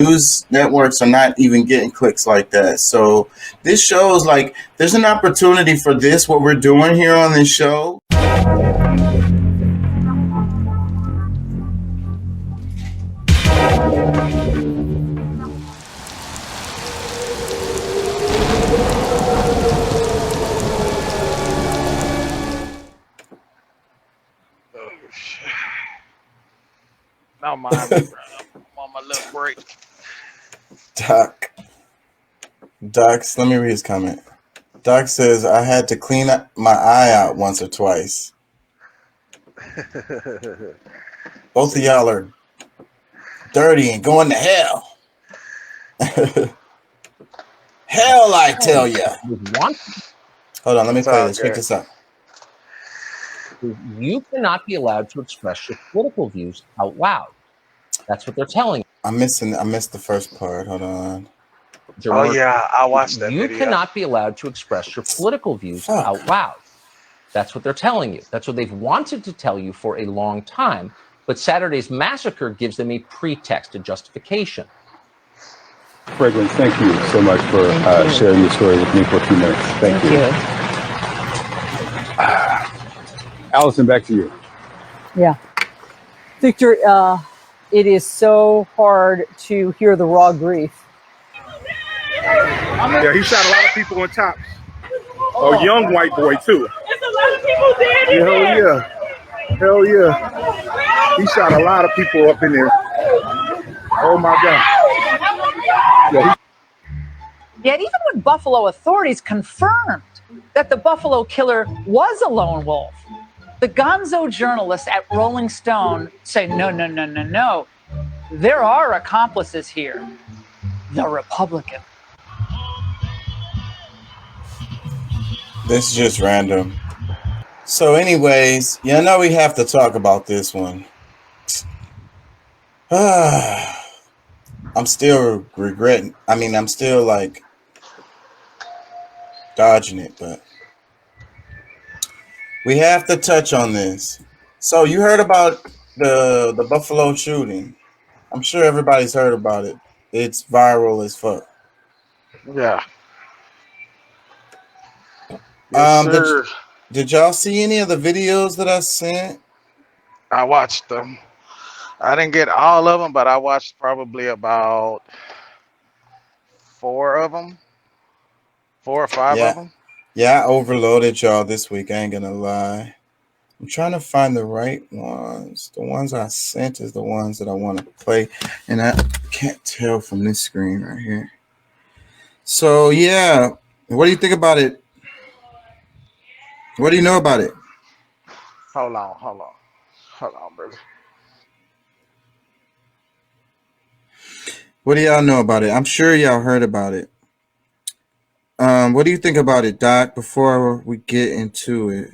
news networks are not even getting clicks like that. So this shows like there's an opportunity for this, what we're doing here on this show. Oh, shit. Don't mind me, bro. I'm on my little break. Doc, let me read his comment. Doc says, I had to clean my eye out once or twice. Both of y'all are dirty and going to hell. Hell, I tell ya. Hold on, let me play this. Check this out. You cannot be allowed to express your political views out loud. That's what they're telling you. I missed the first part. Hold on. Oh yeah, I watched that You video. cannot be allowed to express your political views out loud. That's what they're telling you. That's what they've wanted to tell you for a long time. But Saturday's massacre gives them a pretext, a justification. Fragrance, thank you so much for sharing your story with me for a few minutes. Thank you. Allison, back to you. Yeah. Victor, it is so hard to hear the raw grief. Yeah, he shot a lot of people on top. A young white boy, too. There's a lot of people dead. Hell yeah. Hell yeah. He shot a lot of people up in there. Oh, my God. Yeah, Yet even when Buffalo authorities confirmed that the Buffalo killer was a lone wolf, the gonzo journalists at Rolling Stone say, no. There are accomplices here. The Republican. This is just random. So anyways, you know we have to talk about this one. I'm still regretting. I mean, I'm still like dodging it, but we have to touch on this. So you heard about the Buffalo shooting. I'm sure everybody's heard about it. It's viral as fuck. Yeah. Yes, did y'all see any of the videos that I sent? I watched them. I didn't get all of them, but I watched probably about 4 of them. 4 or 5 of them. Yeah, I overloaded y'all this week. I ain't gonna lie. I'm trying to find the right ones. The ones I sent is the ones that I want to play, and I can't tell from this screen right here. So yeah, what do you think about it? What do you know about it? Hold on, brother. What do y'all know about it? I'm sure y'all heard about it. What do you think about it, Doc, before we get into it?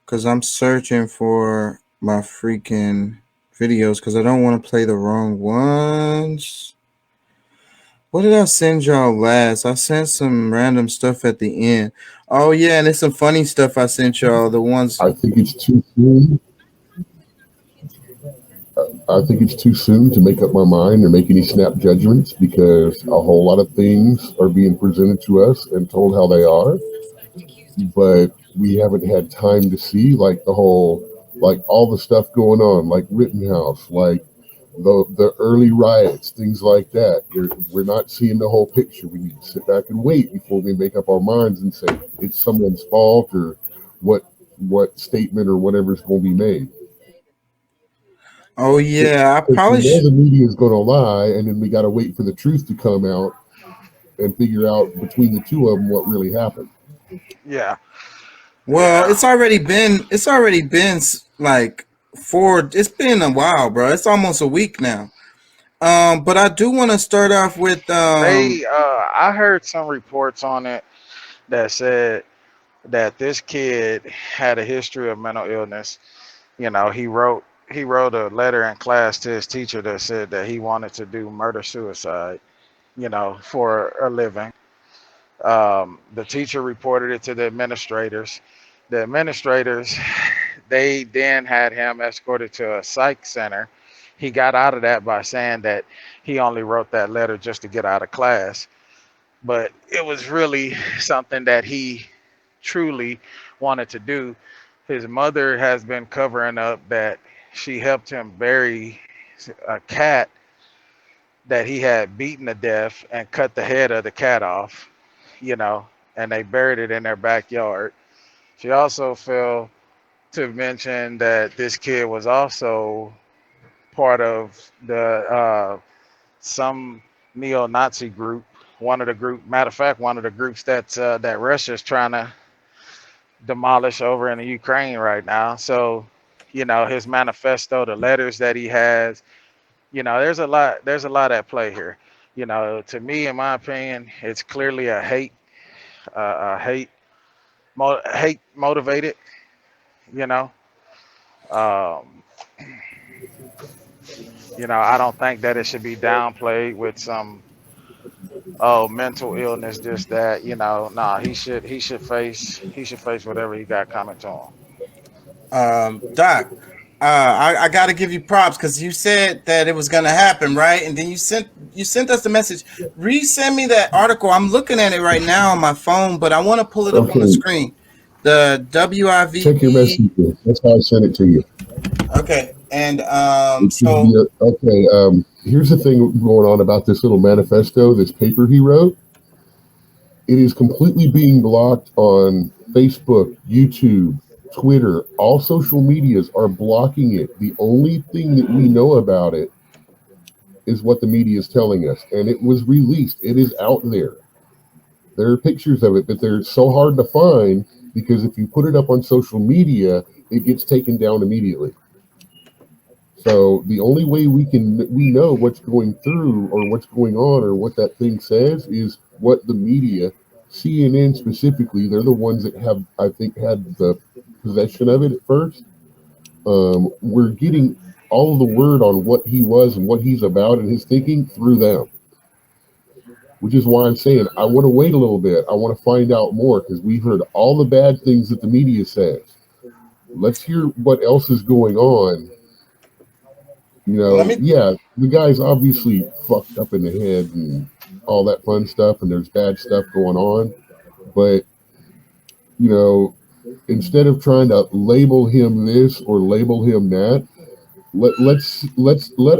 Because I'm searching for my freaking videos because I don't want to play the wrong ones. What did I send y'all last? I sent some random stuff at the end. Oh, yeah, and it's some funny stuff I sent y'all. The ones... I think it's too soon. I think it's too soon to make up my mind or make any snap judgments because a whole lot of things are being presented to us and told how they are. But we haven't had time to see like all the stuff going on, like Rittenhouse, like the early riots, things like that. We're not seeing the whole picture. We need to sit back and wait before we make up our minds and say it's someone's fault or what statement or whatever's going to be made. Oh yeah, I probably should. The media is going to lie, and then we got to wait for the truth to come out and figure out between the two of them what really happened. Yeah. Well, it's already been like it's been a while, bro. It's almost a week now. But I do want to start off with I heard some reports on it that said that this kid had a history of mental illness. You know, he wrote a letter in class to his teacher that said that he wanted to do murder suicide, you know, for a living. The teacher reported it to the administrators. The administrators, they then had him escorted to a psych center he got out of that by saying that he only wrote that letter just to get out of class, but it was really something that he truly wanted to do. His mother has been covering up that she helped him bury a cat that he had beaten to death and cut the head of the cat off, and they buried it in their backyard. She also failed to mention that this kid was also part of the some neo-Nazi group. Matter of fact, one of the groups that Russia's trying to demolish over in the Ukraine right now. So, his manifesto, the letters that he has, there's a lot at play here. To me, in my opinion, it's clearly a hate motivated. Um, I don't think that it should be downplayed with some mental illness, this, that, nah, he should face whatever he got coming to him. Doc, I got to give you props because you said that it was going to happen, right? And then you sent us the message. Resend me that article. I'm looking at it right now on my phone, but I want to pull it up on the screen. The WIV. Check your messenger. That's how I sent it to you. Okay, and here's the thing going on about this little manifesto, this paper he wrote. It is completely being blocked on Facebook, YouTube, Twitter. All social medias are blocking it. The only thing that we know about it is what the media is telling us, and it was released. It is out there. There are pictures of it, but they're so hard to find because if you put it up on social media, it gets taken down immediately. So the only way we know what's going through or what's going on or what that thing says is what the media, CNN specifically, they're the ones that have, I think, had the possession of it at first. We're getting all of the word on what he was and what he's about and his thinking through them. Which is why I'm saying I want to wait a little bit. I want to find out more because we heard all the bad things that the media says. Let's hear what else is going on. The guy's obviously fucked up in the head and all that fun stuff, and there's bad stuff going on. But, instead of trying to label him this or label him that, let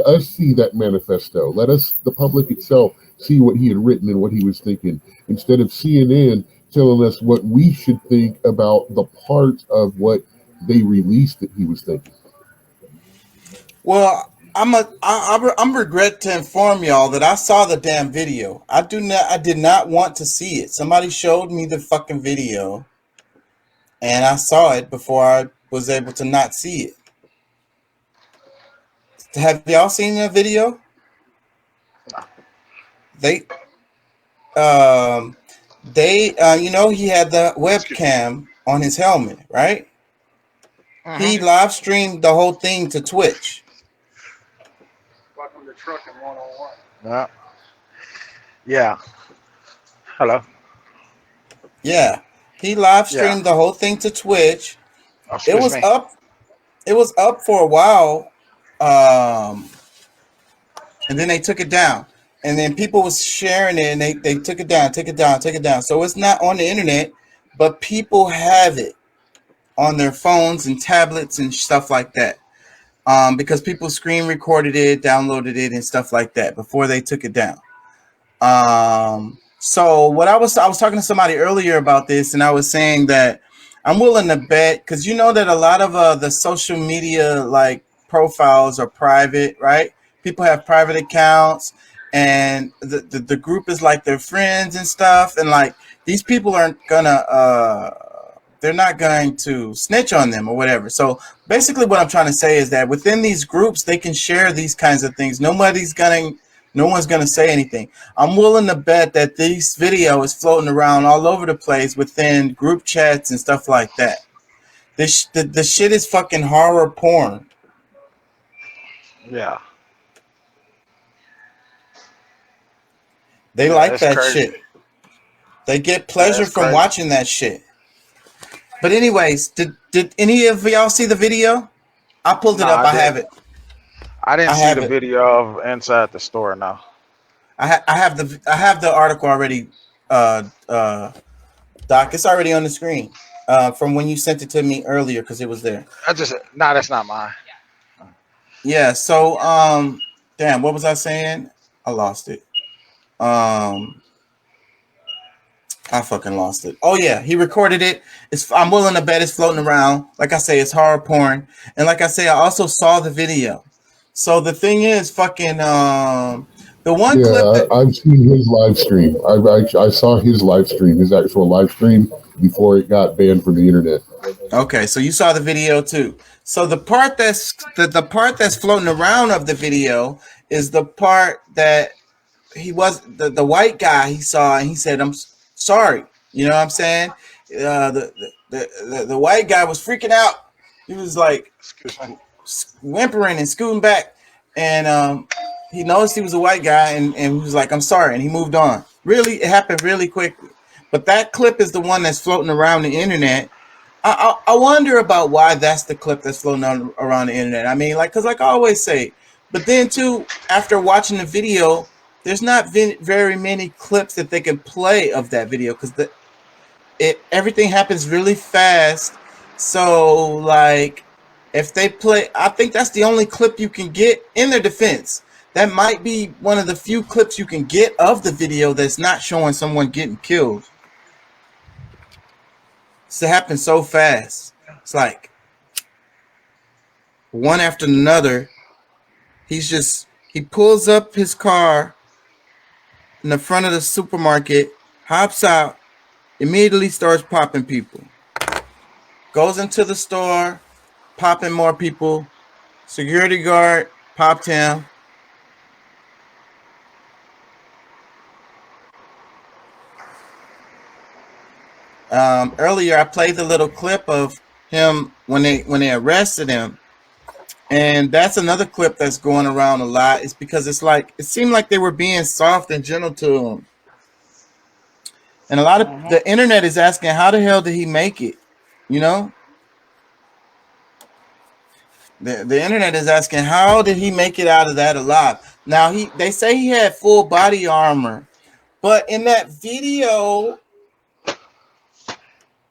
us see that manifesto. Let us, the public itself, see what he had written and what he was thinking, instead of CNN telling us what we should think about the parts of what they released that he was thinking. Well, I'm regret to inform y'all that I saw the damn video. I did not want to see it. Somebody showed me the fucking video, and I saw it before I was able to not see it. Have y'all seen the video? He had the webcam on his helmet, right? Uh-huh. He live streamed the whole thing to Twitch. Welcome to Trucking 101. Yeah. Hello. Yeah. He live streamed the whole thing to Twitch. It was up for a while. And then they took it down. And then people was sharing it and they took it down. So it's not on the internet, but people have it on their phones and tablets and stuff like that. Because people screen recorded it, downloaded it, and stuff like that before they took it down. So what I was talking to somebody earlier about this, and I was saying that I'm willing to bet, because you know that a lot of the social media like profiles are private, right? People have private accounts, and the group is like their friends and stuff, and like these people aren't gonna they're not going to snitch on them or whatever. So basically what I'm trying to say is that within these groups, they can share these kinds of things. No one's going to say anything. I'm willing to bet that this video is floating around all over the place within group chats and stuff like that. The shit is fucking horror porn. Yeah. They like that crazy shit. They get pleasure from watching that shit. But anyways, did any of y'all see the video? I pulled it up. I have it. I didn't I see have the it. video of inside the store. No. I have the article already, Doc. It's already on the screen from when you sent it to me earlier because it was there. That's not mine. Yeah. So damn, what was I saying? I lost it. I fucking lost it. Oh yeah, he recorded it. I'm willing to bet it's floating around. Like I say, it's horror porn, and like I say, I also saw the video. So the thing is, fucking the one clip Yeah, that I've seen his live stream. I saw his live stream, his actual live stream, before it got banned from the internet. okay, so you saw the video too. So the part the part that's floating around of the video is the part that he was the white guy he saw, and he said, "I'm sorry." You know what I'm saying? The white guy was freaking out. He was like whimpering and scooting back, and he noticed he was a white guy, and he was like, "I'm sorry," and he moved on. Really, it happened really quickly. But that clip is the one that's floating around the internet. I wonder about why that's the clip that's floating around the internet. I mean, like, because like I always say, but then too, after watching the video, there's not very many clips that they can play of that video because everything happens really fast. So like, if they play, I think that's the only clip you can get in their defense. That might be one of the few clips you can get of the video that's not showing someone getting killed. It happens so fast. It's like one after another. He pulls up his car in the front of the supermarket, hops out, immediately starts popping people. Goes into the store, popping more people. Security guard popped him. Earlier, I played the little clip of him when they arrested him, and that's another clip that's going around a lot. It's because it seemed like they were being soft and gentle to him, and a lot of the internet is asking, how the hell did he make it? You know, the internet is asking, how did he make it out of that alive? Now they say he had full body armor, but in that video,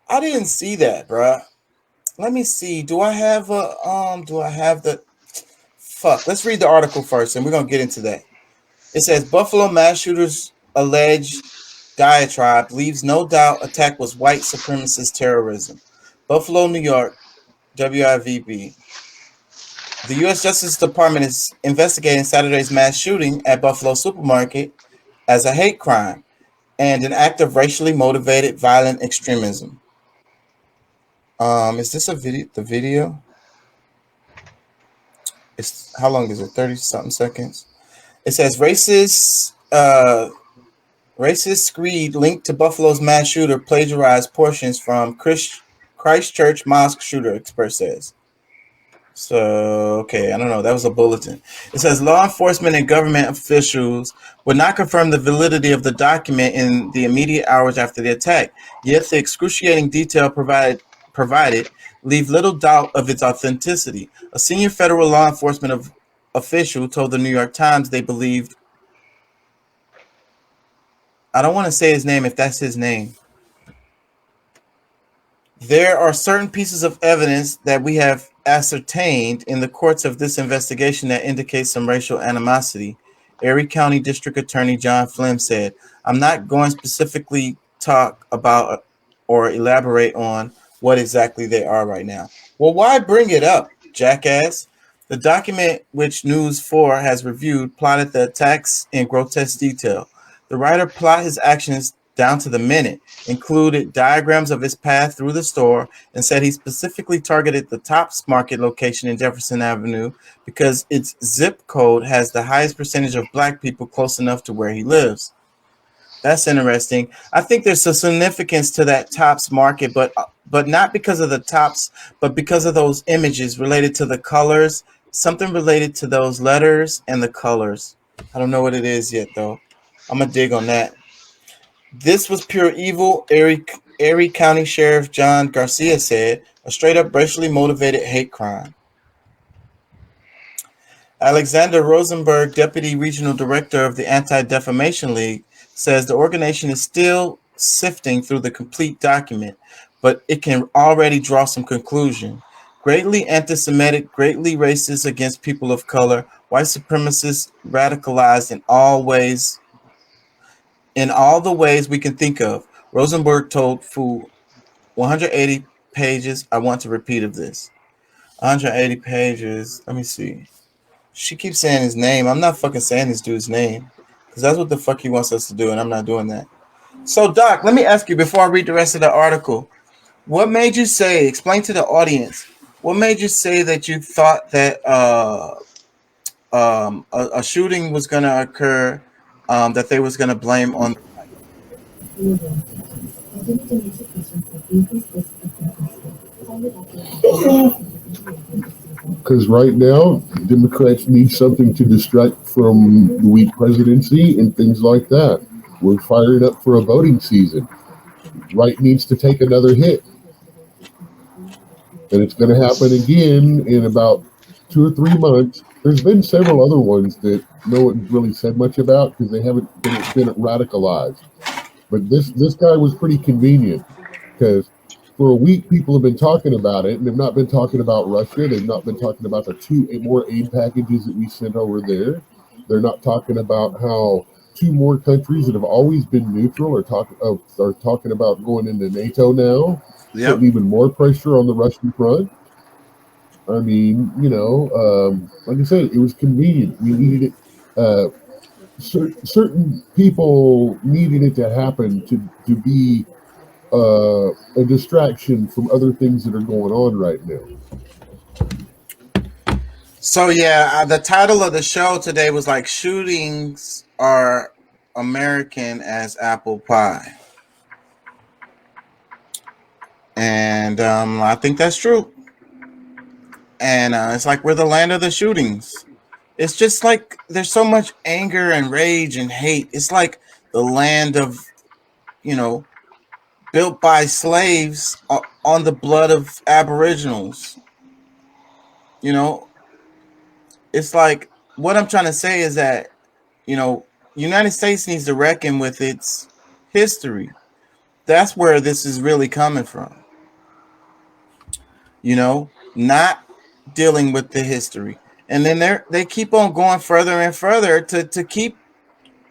I didn't see that, bruh. Let me see. Do I have the fuck? Let's read the article first, and we're gonna get into that. It says Buffalo mass shooters alleged diatribe leaves no doubt attack was white supremacist terrorism. Buffalo, New York, WIVB. The U.S. Justice Department is investigating Saturday's mass shooting at Buffalo supermarket as a hate crime and an act of racially motivated violent extremism. Is this a video? The video? It's how long is it? 30-something seconds. It says racist screed linked to Buffalo's mass shooter plagiarized portions from Christchurch mosque shooter, expert says. So, okay, I don't know. That was a bulletin. It says law enforcement and government officials would not confirm the validity of the document in the immediate hours after the attack. Yet the excruciating detail provided leave little doubt of its authenticity. A senior federal law enforcement official told the New York Times they believed, I don't want to say his name if that's his name. There are certain pieces of evidence that we have ascertained in the courts of this investigation that indicate some racial animosity, Erie County District Attorney John Flynn said. I'm not going to specifically talk about or elaborate on what exactly they are right now. Well, why bring it up, jackass? The document, which News 4 has reviewed, plotted the attacks in grotesque detail. The writer plotted his actions down to the minute, included diagrams of his path through the store, and said he specifically targeted the Tops Market location in Jefferson Avenue because its zip code has the highest percentage of black people close enough to where he lives. That's interesting. I think there's a significance to that Tops Market, but not because of the tops, but because of those images related to the colors, something related to those letters and the colors. I don't know what it is yet, though. I'm going to dig on that. This was pure evil, Erie County Sheriff John Garcia said, a straight-up racially motivated hate crime. Alexander Rosenberg, Deputy Regional Director of the Anti-Defamation League, says the organization is still sifting through the complete document, but it can already draw some conclusion. Greatly anti-Semitic, greatly racist against people of color, white supremacists radicalized in all the ways we can think of. Rosenberg told Fool 180 pages. I want to repeat of this. 180 pages. Let me see. She keeps saying his name. I'm not fucking saying this dude's name because that's what the fuck he wants us to do, and I'm not doing that. So, Doc, let me ask you before I read the rest of the article. What made you say, explain to the audience, what made you say that you thought that a shooting was going to occur that they was going to blame on? Because right now, Democrats need something to distract from the weak presidency and things like that. We're fired up for a voting season. Right needs to take another hit. And it's going to happen again in about 2 or 3 months. There's been several other ones that no one's really said much about because they haven't been radicalized. But this guy was pretty convenient because for a week people have been talking about it, and they've not been talking about Russia. They've not been talking about the 2 more aid packages that we sent over there. They're not talking about how 2 more countries that have always been neutral are talking about going into NATO now. Yep. Putting even more pressure on the Russian front. I mean, like I said, it was convenient. We needed it. Certain people needed it to happen to be a distraction from other things that are going on right now. So yeah, the title of the show today was like shootings are American as apple pie. And I think that's true. And it's like we're the land of the shootings. It's just like there's so much anger and rage and hate. It's like the land of, built by slaves on the blood of Aboriginals. It's like what I'm trying to say is that, United States needs to reckon with its history. That's where this is really coming from. Not dealing with the history. And then they keep on going further and further to keep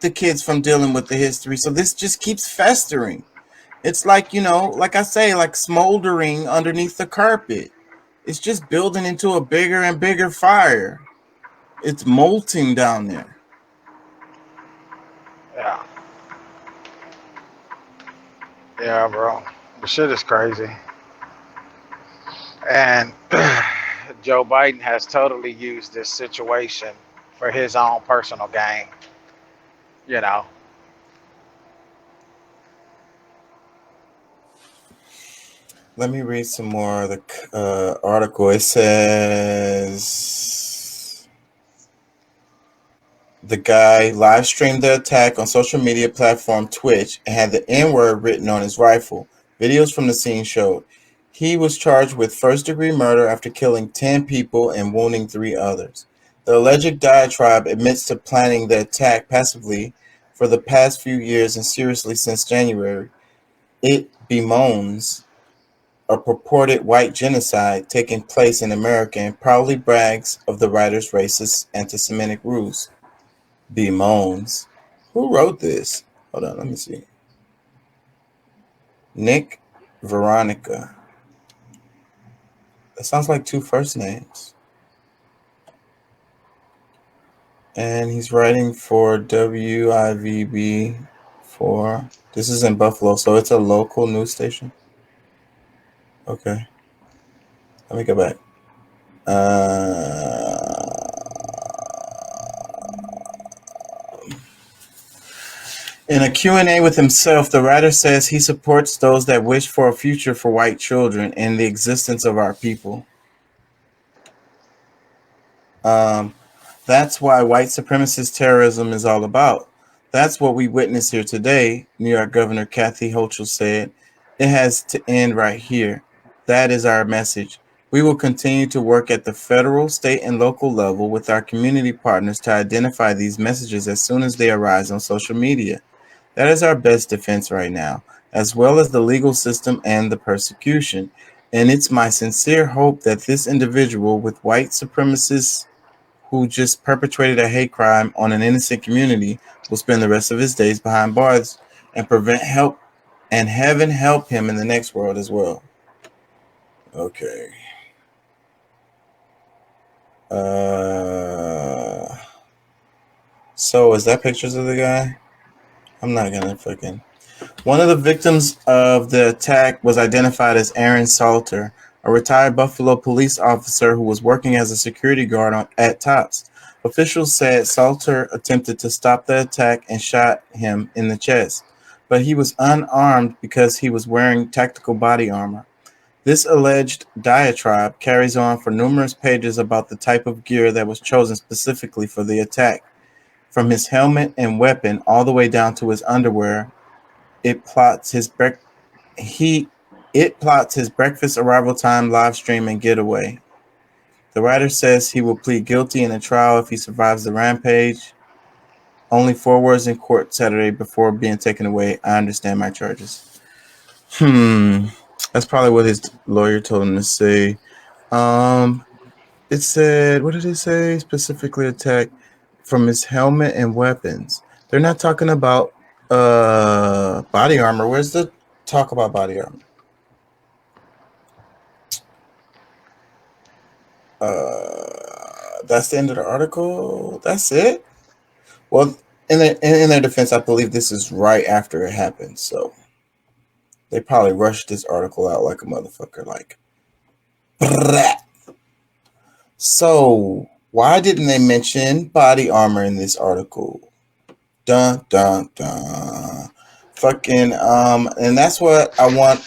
the kids from dealing with the history. So this just keeps festering. It's like, like I say, like smoldering underneath the carpet. It's just building into a bigger and bigger fire. It's molting down there. Yeah. Yeah, bro. The shit is crazy. And Joe Biden has totally used this situation for his own personal gain. Let me read some more of the article. It says the guy live streamed the attack on social media platform Twitch and had the N-word written on his rifle. Videos from the scene showed. He was charged with first-degree murder after killing 10 people and wounding 3 others. The alleged diatribe admits to planning the attack passively for the past few years and seriously since January. It bemoans a purported white genocide taking place in America and proudly brags of the writer's racist anti-Semitic ruse. Bemoans. Who wrote this? Hold on, let me see. Nick Veronica. That sounds like 2 first names. And he's writing for WIVB4. This is in Buffalo, so it's a local news station. Okay. Let me go back. In a Q&A with himself, the writer says he supports those that wish for a future for white children and the existence of our people. That's why white supremacist terrorism is all about. That's what we witness here today, New York Governor Kathy Hochul said. It has to end right here. That is our message. We will continue to work at the federal, state, and local level with our community partners to identify these messages as soon as they arise on social media. That is our best defense right now, as well as the legal system and the persecution. And it's my sincere hope that this individual with white supremacists who just perpetrated a hate crime on an innocent community will spend the rest of his days behind bars and prevent help and heaven help him in the next world as well. Okay. So is that pictures of the guy? I'm not gonna fucking. One of the victims of the attack was identified as Aaron Salter, a retired Buffalo police officer who was working as a security guard at Tops. Officials said Salter attempted to stop the attack and shot him in the chest, but he was unarmed because he was wearing tactical body armor. This alleged diatribe carries on for numerous pages about the type of gear that was chosen specifically for the attack. From his helmet and weapon all the way down to his underwear, it plots his breakfast arrival time, live stream, and getaway. The writer says he will plead guilty in a trial if he survives the rampage. Only 4 words in court Saturday before being taken away. I understand my charges. That's probably what his lawyer told him to say. It said, what did it say? Specifically attack from his helmet and weapons. They're not talking about body armor. Where's the talk about body armor? That's the end of the article. That's it. Well, in their defense, I believe this is right after it happened, so they probably rushed this article out like a motherfucker. Like, brat. So why didn't they mention body armor in this article? Dun dun dun. Fucking and that's what I want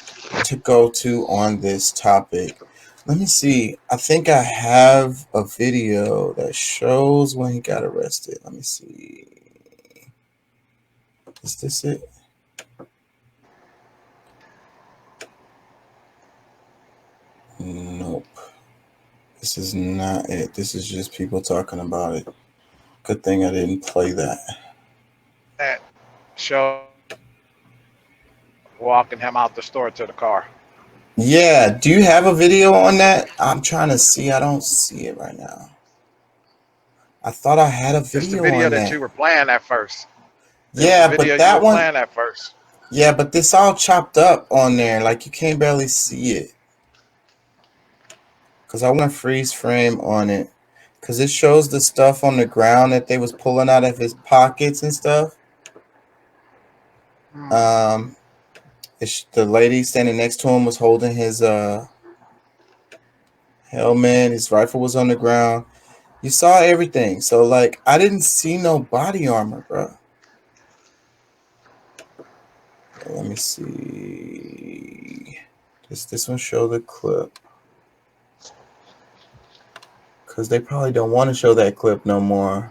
to go to on this topic. Let me see. I think I have a video that shows when he got arrested. Let me see. Is this it? Nope. This is not it. This is just people talking about it. Good thing I didn't play that. That show walking him out the store to the car. Yeah, do you have a video on that? I'm trying to see. I don't see it right now. I thought I had a video, It's the video on that you were playing at first. Yeah, but that one. Playing at first. Yeah, but this all chopped up on there. Like you can't barely see it. Cause I want to freeze frame on it. Cause it shows the stuff on the ground that they was pulling out of his pockets and stuff. The lady standing next to him was holding his helmet. His rifle was on the ground. You saw everything. So like, I didn't see no body armor, bro. Let me see. Does this one show the clip? Because they probably don't want to show that clip no more.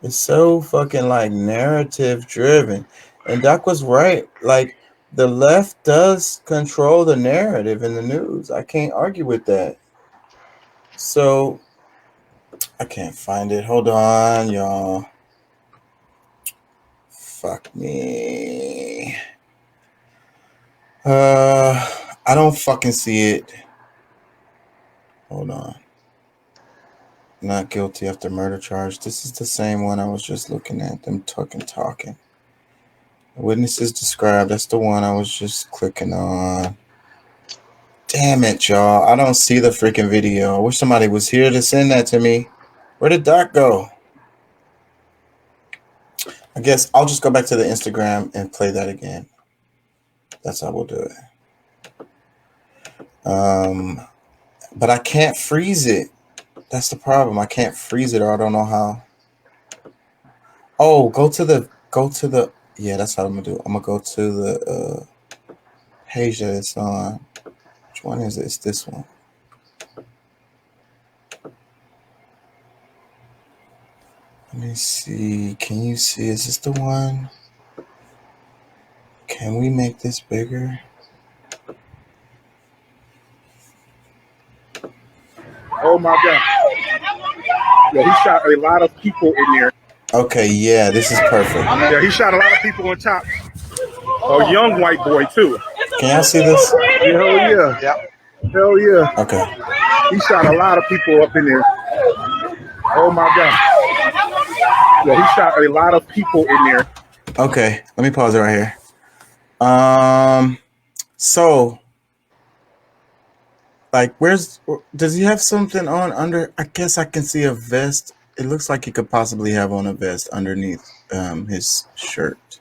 It's so fucking like narrative driven. And Doc was right. Like the left does control the narrative in the news. I can't argue with that. So I can't find it. Hold on, y'all. Fuck me. I don't fucking see it. Hold on. Not guilty after murder charge. This is the same one I was just looking at. Them talking. Witnesses described. That's the one I was just clicking on. Damn it, y'all. I don't see the freaking video. I wish somebody was here to send that to me. Where did Doc go? I guess I'll just go back to the Instagram and play that again. That's how we'll do it. But I can't freeze it. That's the problem. I can't freeze it, or I don't know how. Oh, go to the. Yeah, that's how I'm gonna do it. I'm gonna go to the page that it's on. Which one is it? It's this one. Let me see. Can you see? Is this the one? Can we make this bigger? Oh my God. Yeah, he shot a lot of people in there. Okay, yeah, this is perfect. Yeah, he shot a lot of people on top. A young white boy too. Can y'all see this? Yeah, hell yeah. Yep. Hell yeah. Okay. He shot a lot of people up in there. Oh my God. Yeah, he shot a lot of people in there. Okay, let me pause it right here. So, like, does he have something on under? I guess I can see a vest. It looks like he could possibly have on a vest underneath his shirt.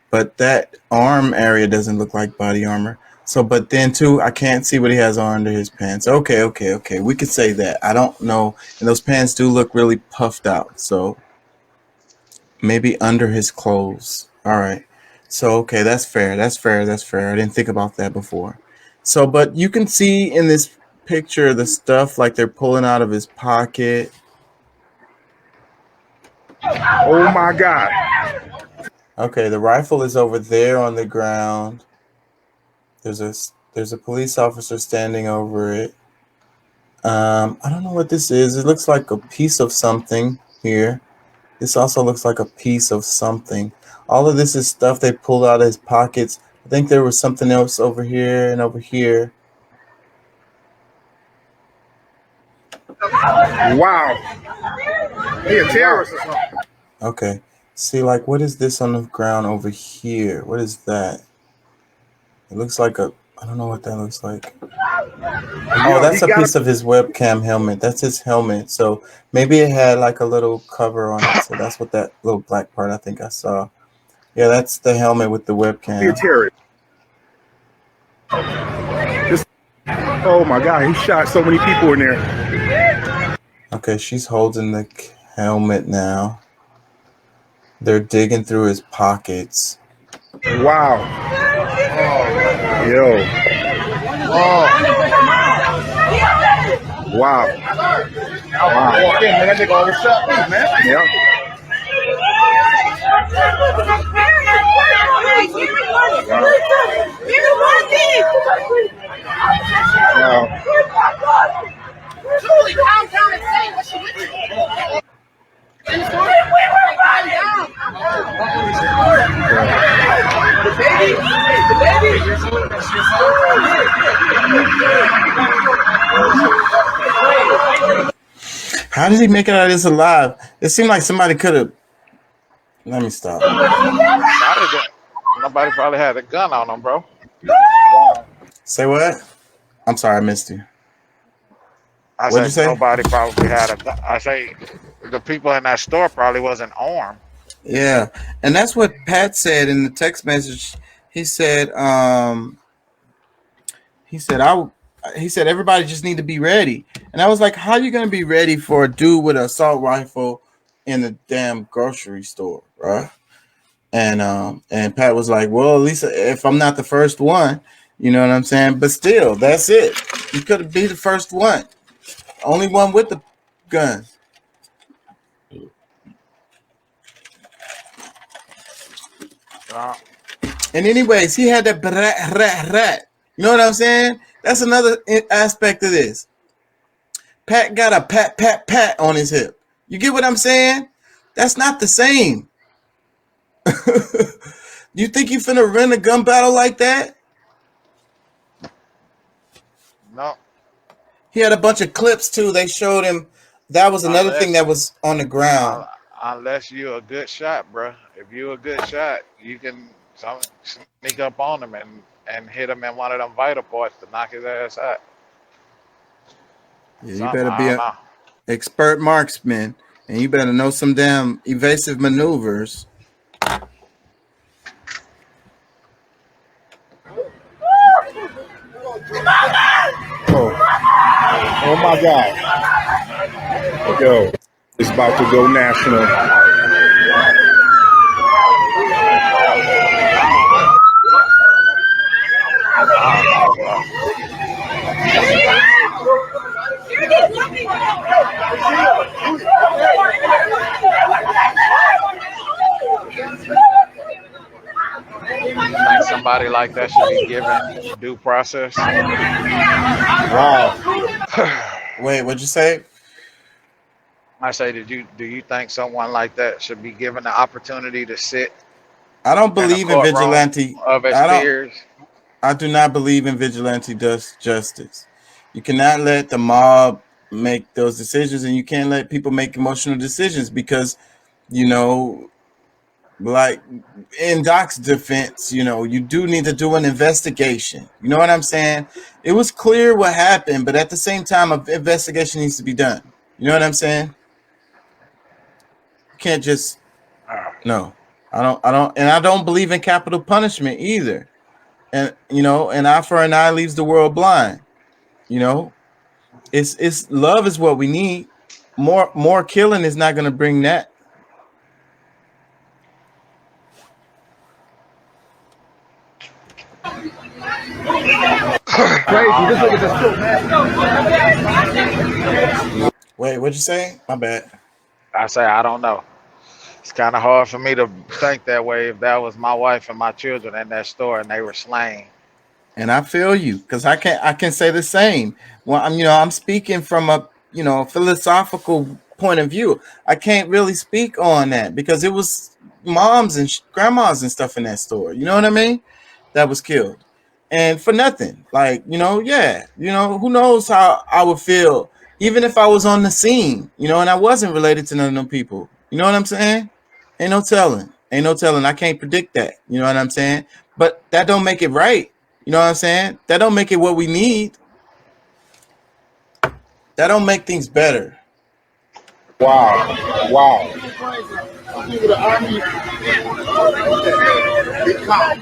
But that arm area doesn't look like body armor. So, but then too, I can't see what he has on under his pants. Okay. We could say that. I don't know. And those pants do look really puffed out. So maybe under his clothes. All right. So, okay, that's fair. I didn't think about that before. So, but you can see in this picture the stuff like they're pulling out of his pocket. Oh my God. Okay, the rifle is over there on the ground. There's a police officer standing over it. I don't know what this is. It looks like a piece of something here. This also looks like a piece of something. All of this is stuff they pulled out of his pockets. I think there was something else over here and over here. Wow. He a terrorist or something. Okay. See, like, what is this on the ground over here? What is that? It looks like I don't know what that looks like. Oh, that's a piece of his webcam helmet. That's his helmet. So maybe it had like a little cover on it. So that's what that little black part I think I saw. Yeah, that's the helmet with the webcam. He a terrorist. Oh my God, he shot so many people in there. Okay, she's holding the helmet now. They're digging through his pockets. Wow. Yo. Oh. Wow. Walk in, man. That nigga always shot me, man. Yeah. Wow. Julie, calm down and say what she with you. How did he make it out of this alive? It seemed like somebody could have. Let me stop. Nobody probably had a gun on them, bro. Say what? I'm sorry, I missed you. What'd you say? Nobody probably had a gun. I say the people in that store probably wasn't armed. Yeah, and that's what Pat said in the text message. He said, he said everybody just need to be ready. And I was like, how are you gonna be ready for a dude with an assault rifle in the damn grocery store, right? And Pat was like, well, at least if I'm not the first one, you know what I'm saying? But still, that's it. You could be the first one. Only one with the gun. And anyways, he had that rat. You know what I'm saying? That's another aspect of this. Pat got a pat on his hip. You get what I'm saying? That's not the same. You think you finna win a gun battle like that? No. He had a bunch of clips too. They showed him. That was another thing that was on the ground. Unless you're a good shot, bro. If you're a good shot, you can sneak up on him and hit him in one of them vital parts to knock his ass out. Yeah, you better be an expert marksman, and you better know some damn evasive maneuvers. Oh my God. Yo, it's about to go national. Think somebody like that should be given due process? Wow. Wait, what'd you say? I say, do you think someone like that should be given the opportunity to sit I don't in a believe in courtroom vigilante. of his I don't. peers? I do not believe in vigilante justice. You cannot let the mob make those decisions, and you can't let people make emotional decisions because, you know, like in Doc's defense, you know, you do need to do an investigation. You know what I'm saying? It was clear what happened, but at the same time, an investigation needs to be done. You know what I'm saying? You can't just no. And I don't believe in capital punishment either. And you know, an eye for an eye leaves the world blind. You know, it's love is what we need. More killing is not going to bring that. Crazy. Just look at this. Wait, what'd you say? My bad. I say I don't know. It's kind of hard for me to think that way if that was my wife and my children in that store and they were slain. And I feel you because I can say the same. Well, I'm speaking from a philosophical point of view. I can't really speak on that because it was moms and grandmas and stuff in that store. You know what I mean? That was killed, and for nothing. Like who knows how I would feel even if I was on the scene. And I wasn't related to none of them people. You know what I'm saying? Ain't no telling. I can't predict that. You know what I'm saying? But that don't make it right. You know what I'm saying? That don't make it what we need. That don't make things better. Wow.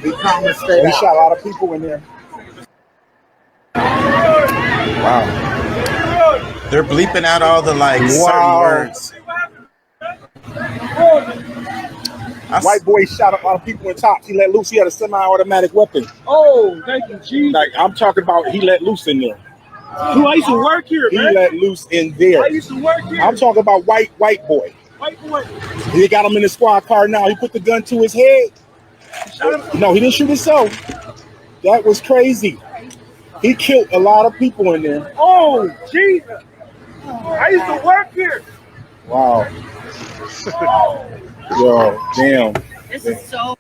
Be calm and stay out. Shot a lot of people in there. Wow. They're bleeping out all the certain words. White boy shot a lot of people in Tops. He let loose. He had a semi-automatic weapon. Oh, thank you, Chief. Like I'm talking about, he let loose in there. Who I used to work here, man. He let loose in there. I used to work here. I'm talking about white boy. White boy. He got him in the squad car now. He put the gun to his head. No, he didn't shoot himself. That was crazy. He killed a lot of people in there. Oh, Jesus. I used to work here. Wow. Yo, damn. This is so.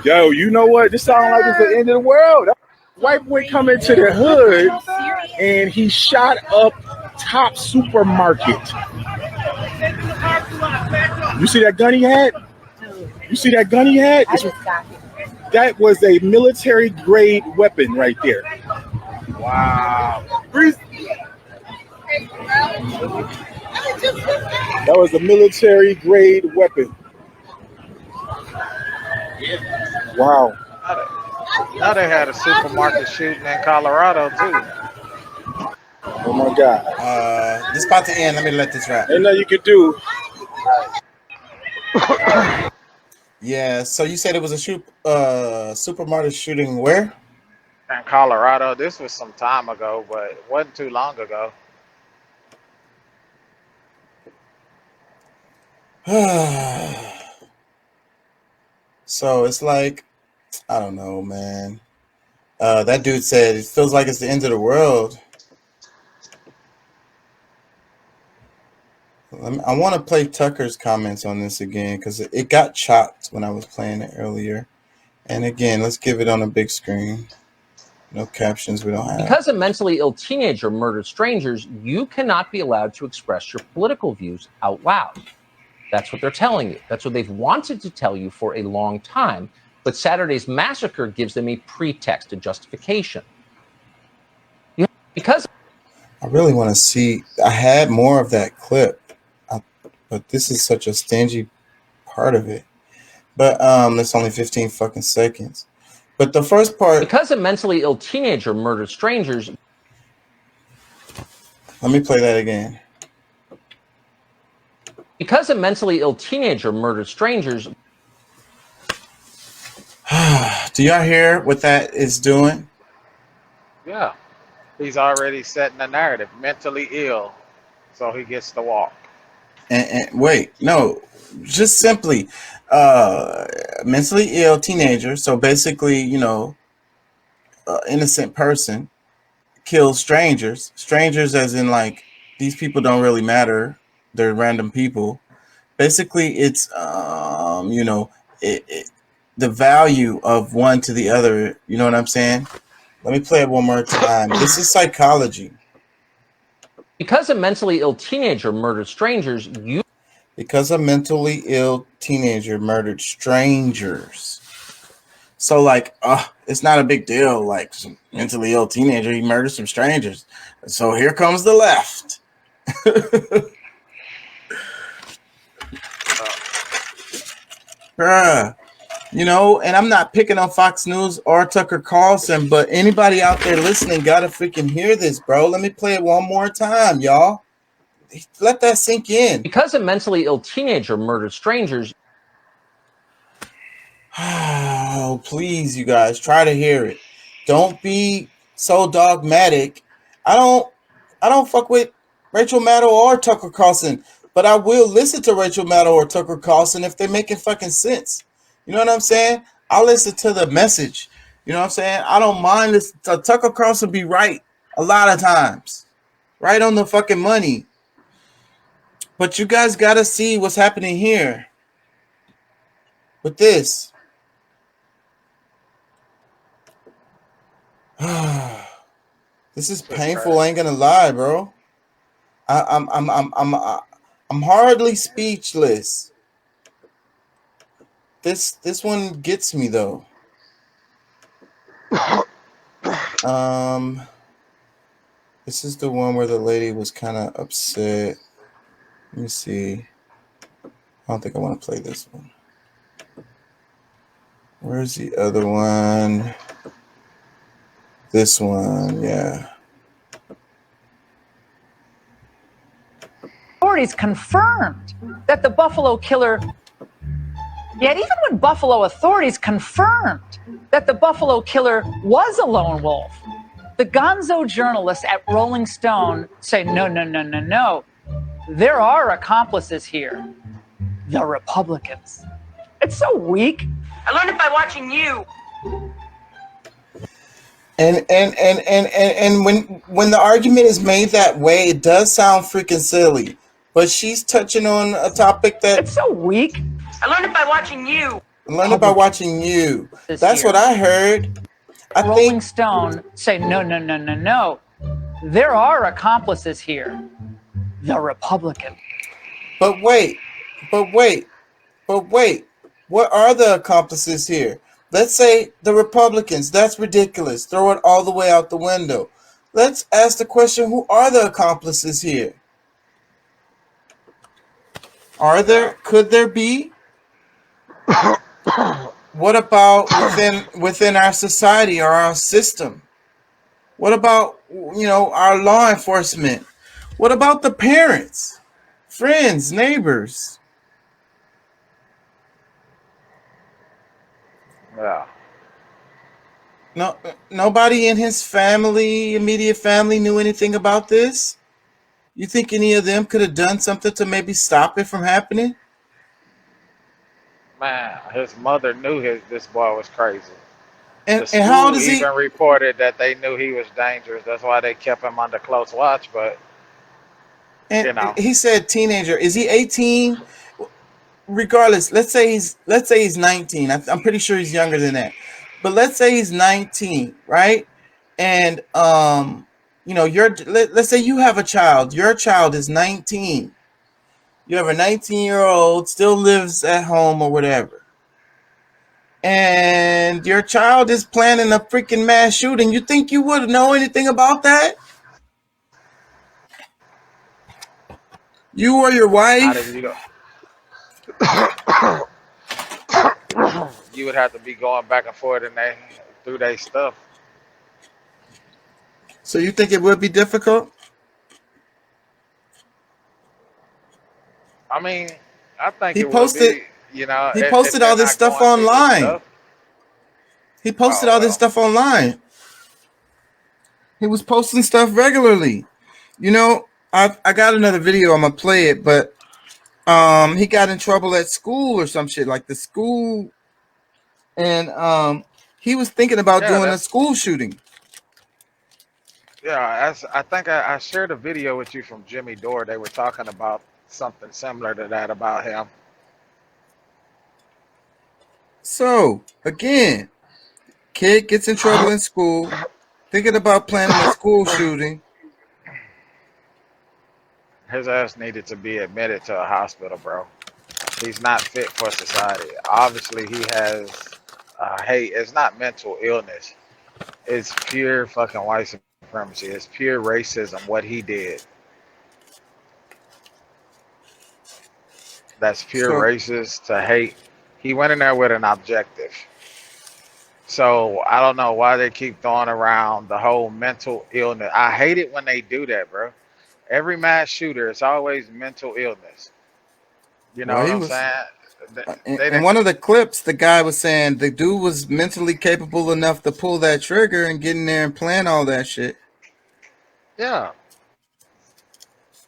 Yo, you know what? This sounds like it's the end of the world. White boy come into the hood and he shot up Top Supermarket. You see that gun he had? That was a military grade weapon right there. Wow. That was a military grade weapon. Wow. Now they had a supermarket shooting in Colorado too. Oh my God. This about to end. Let me let this wrap. Ain't nothing you could do. Yeah. So you said it was a supermarket shooting where? In Colorado. This was some time ago, but it wasn't too long ago. So it's like, I don't know, man. That dude said it feels like it's the end of the world. I want to play Tucker's comments on this again because it got chopped when I was playing it earlier. And again, let's give it on a big screen. No captions, we don't have. Because a mentally ill teenager murdered strangers, you cannot be allowed to express your political views out loud. That's what they're telling you. That's what they've wanted to tell you for a long time. But Saturday's massacre gives them a pretext, a justification. Because I really want to see. I had more of that clip, but this is such a stingy part of it. But it's only 15 fucking seconds. But the first part. Because a mentally ill teenager murdered strangers. Let me play that again. Because a mentally ill teenager murdered strangers. Do y'all hear what that is doing? Yeah. He's already setting the narrative. Mentally ill. So he gets to walk. And wait, no. Just simply mentally ill teenager. So basically, innocent person kills strangers. Strangers as in like these people don't really matter. They're random people. Basically, it's the value of one to the other. You know what I'm saying? Let me play it one more time. This is psychology. Because a mentally ill teenager murdered strangers, Because a mentally ill teenager murdered strangers. So, like, it's not a big deal. Like, some mentally ill teenager, he murdered some strangers. So here comes the left. Bruh. You know, and I'm not picking on Fox News or Tucker Carlson, but anybody out there listening gotta freaking hear this, bro. Let me play it one more time, y'all. Let that sink in. Because a mentally ill teenager murdered strangers. Oh, please, you guys, try to hear it. Don't be so dogmatic. I don't fuck with Rachel Maddow or Tucker Carlson, but I will listen to Rachel Maddow or Tucker Carlson if they're making fucking sense. You know what I'm saying? I'll listen to the message. You know what I'm saying? I don't mind this. Tucker Carlson be right a lot of times. Right on the fucking money. But you guys got to see what's happening here with this. This is painful. I ain't gonna lie, bro. I'm hardly speechless. This one gets me though. This is the one where the lady was kind of upset. Let me see. I don't think I want to play this one. Where's the other one? This one, yeah. Authorities confirmed that the Buffalo killer. Yet even when Buffalo authorities confirmed that the Buffalo killer was a lone wolf, the gonzo journalists at Rolling Stone say, no. There are accomplices here. The Republicans. It's so weak. I learned it by watching you. And when the argument is made that way, it does sound freaking silly. But she's touching on a topic that It's so weak. I learned it by watching you. learned about watching you. That's what I heard. I Rolling think Stone say, no. There are accomplices here. The Republican. But wait. What are the accomplices here? Let's say the Republicans. That's ridiculous. Throw it all the way out the window. Let's ask the question, who are the accomplices here? Are there? Could there be? What about within our society or our system? What about, our law enforcement? What about the parents, friends, neighbors? Yeah. No, nobody in his family, immediate family, knew anything about this. You think any of them could have done something to maybe stop it from happening? Man, his mother knew this boy was crazy. And The how school does he? even reported that they knew he was dangerous. That's why they kept him under close watch. But And he said teenager. Is he 18? Regardless, let's say he's 19. I'm pretty sure he's younger than that. But let's say he's 19, right? And let's say you have a child. Your child is 19. You have a 19-year-old, still lives at home or whatever. And your child is planning a freaking mass shooting. You think you would know anything about that? You or your how did wife? you go? You would have to be going back and forth through their stuff. So you think it would be difficult? I mean, I think He it posted- would be, he if posted they're all this not stuff going through this online. stuff. He posted Oh, all this well. stuff online. He was posting stuff regularly. I got another video. I'm gonna play it, but he got in trouble at school or some shit, like the school, and he was thinking about Yeah, doing a that's- school shooting. Yeah, I think I shared a video with you from Jimmy Dore. They were talking about something similar to that about him. So again, kid gets in trouble in school, thinking about planning a school shooting. His ass needed to be admitted to a hospital, bro. He's not fit for society. Obviously, he has hate. It's not mental illness. It's pure fucking white supremacy. It's pure racism. What he did. That's pure So racist to hate. He went in there with an objective. So I don't know why they keep throwing around the whole mental illness. I hate it when they do that, bro. Every mass shooter, it's always mental illness. You know well, what he I'm was saying? in, They in didn't. one of the clips. The guy was saying the dude was mentally capable enough to pull that trigger and get in there and plan all that shit. Yeah,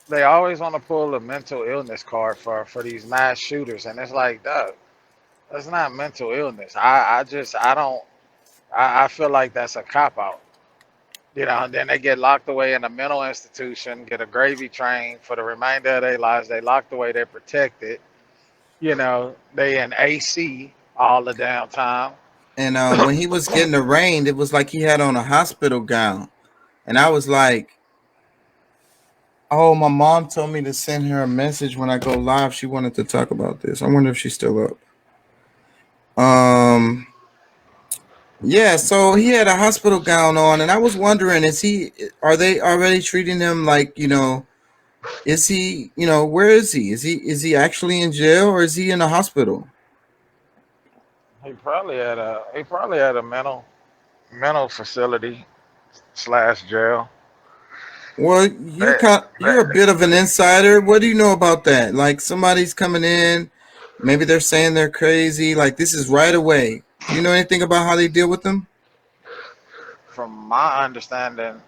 they always want to pull a mental illness card for these mass shooters, and it's like, duh, that's not mental illness. I don't. I feel like that's a cop out. You know, and then they get locked away in a mental institution, get a gravy train for the remainder of their lives. They locked away, they're protected. You know, they in AC all the damn time. And when he was getting arraigned, it was like he had on a hospital gown, and I was like, "Oh, my mom told me to send her a message when I go live. She wanted to talk about this. I wonder if she's still up." Yeah, so he had a hospital gown on, and I was wondering, are they already treating him like, is he, where is he? Is he actually in jail or is he in a hospital? He probably had a mental facility slash jail. Well, They, you're a bit of an insider. What do you know about that? Like somebody's coming in, maybe they're saying they're crazy, like this is right away. Do you know anything about how they deal with them? from my understanding,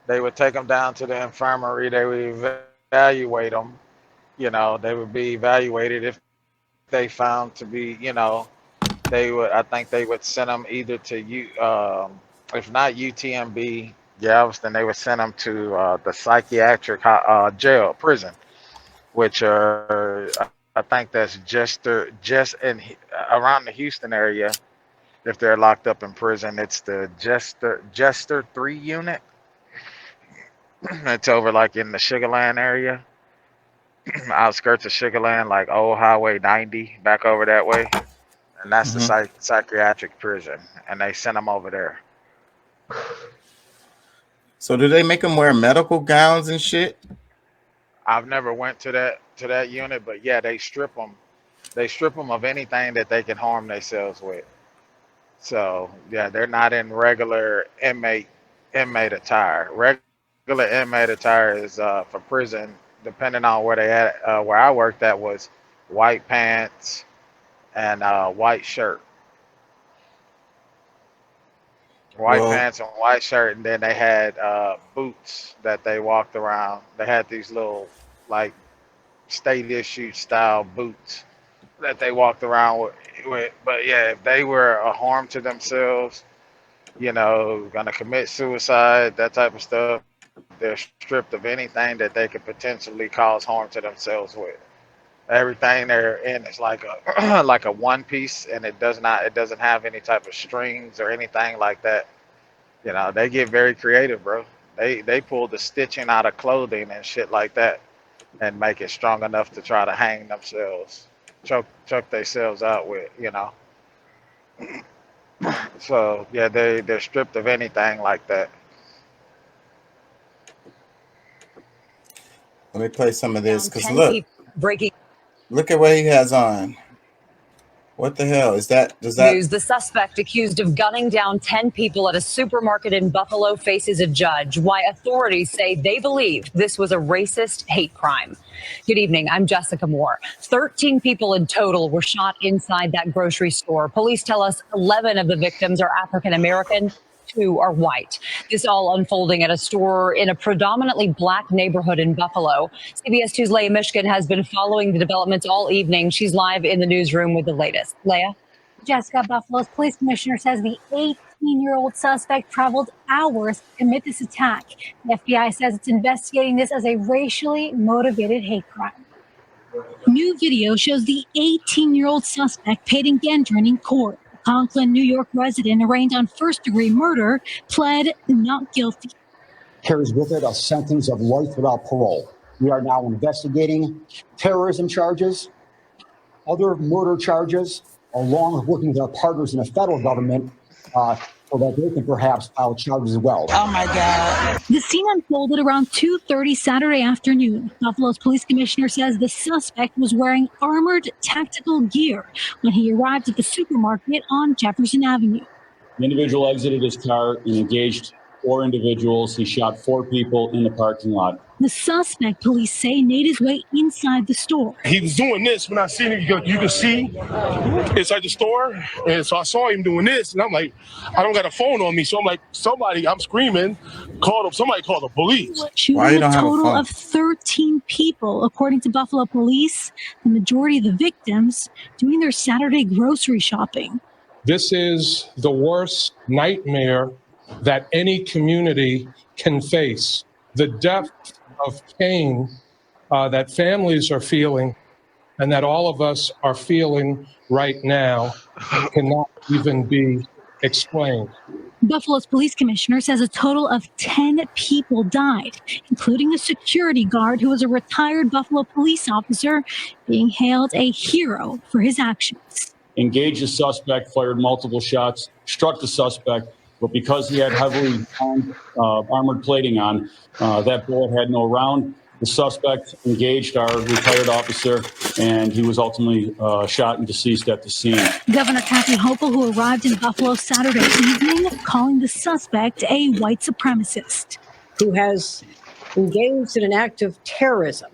they would take them down to the infirmary. They would evaluate them. You know, they would be evaluated if they found to be, they would. I think they would send them either to if not UTMB, Galveston, they would send them to the psychiatric jail, prison, which I think that's just around the Houston area. If they're locked up in prison, it's the Jester 3 unit. It's over like in the Sugarland area, outskirts of Sugarland, like old Highway 90, back over that way. And that's the Hmm. psychiatric prison, and they sent them over there. So do they make them wear medical gowns and shit? I've never went to that unit, but yeah, they strip them. They strip them of anything that they can harm themselves with. So yeah, they're not in regular inmate attire. Regular inmate attire is for prison. Depending on where they at, where I worked at was white pants and white shirt. White Well, pants and white shirt, and then they had boots that they walked around. They had these little like state issue style boots that they walked around with. But yeah, if they were a harm to themselves, gonna commit suicide, that type of stuff, they're stripped of anything that they could potentially cause harm to themselves with. Everything they're in is like a like a one piece, and it doesn't have any type of strings or anything like that. They get very creative, bro. They pull the stitching out of clothing and shit like that, and make it strong enough to try to hang themselves, choke themselves out with. So yeah, they're stripped of anything like that. let me play some of this Down because 10 look, people breaking look at what he has on. What the hell is that? Does that? news. The suspect accused of gunning down 10 people at a supermarket in Buffalo faces a judge. Why authorities say they believe this was a racist hate crime. Good evening. I'm Jessica Moore. 13 people in total were shot inside that grocery store. Police tell us 11 of the victims are African American. 2 are white. This all unfolding at a store in a predominantly black neighborhood in Buffalo. CBS 2's Leah Mishkin has been following the developments all evening. She's live in the newsroom with the latest. Leah? Jessica, Buffalo's police commissioner says the 18-year-old suspect traveled hours to commit this attack. The FBI says it's investigating this as a racially motivated hate crime. New video shows the 18-year-old suspect Peyton Gendron in court. The Conklin, New York resident arraigned on first-degree murder pled not guilty. Carries with it a sentence of life without parole. We are now investigating terrorism charges, other murder charges, along with working with our partners in the federal government so that they can perhaps file charges as well. Oh my God. The scene unfolded around 2:30 Saturday afternoon. Buffalo's police commissioner says the suspect was wearing armored tactical gear when he arrived at the supermarket on Jefferson Avenue. The individual exited his car and engaged 4 individuals. He shot 4 people in the parking lot. The suspect, police say, made his way inside the store. He was doing this when I seen him. You could see inside the store. And so I saw him doing this. And I'm like, I don't got a phone on me. So I'm like, I'm screaming, somebody called the police. Shooting a total of 13 people, according to Buffalo police, the majority of the victims doing their Saturday grocery shopping. This is the worst nightmare that any community can face. The depth of pain that families are feeling and that all of us are feeling right now cannot even be explained. Buffalo's police commissioner says a total of 10 people died, including a security guard who was a retired Buffalo police officer, being hailed a hero for his actions. Engaged the suspect, fired multiple shots, struck the suspect, but because he had heavily armored plating on, that bullet had no round. The suspect engaged our retired officer, and he was ultimately shot and deceased at the scene. Governor Kathy Hochul, who arrived in Buffalo Saturday evening, calling the suspect a white supremacist. Who has engaged in an act of terrorism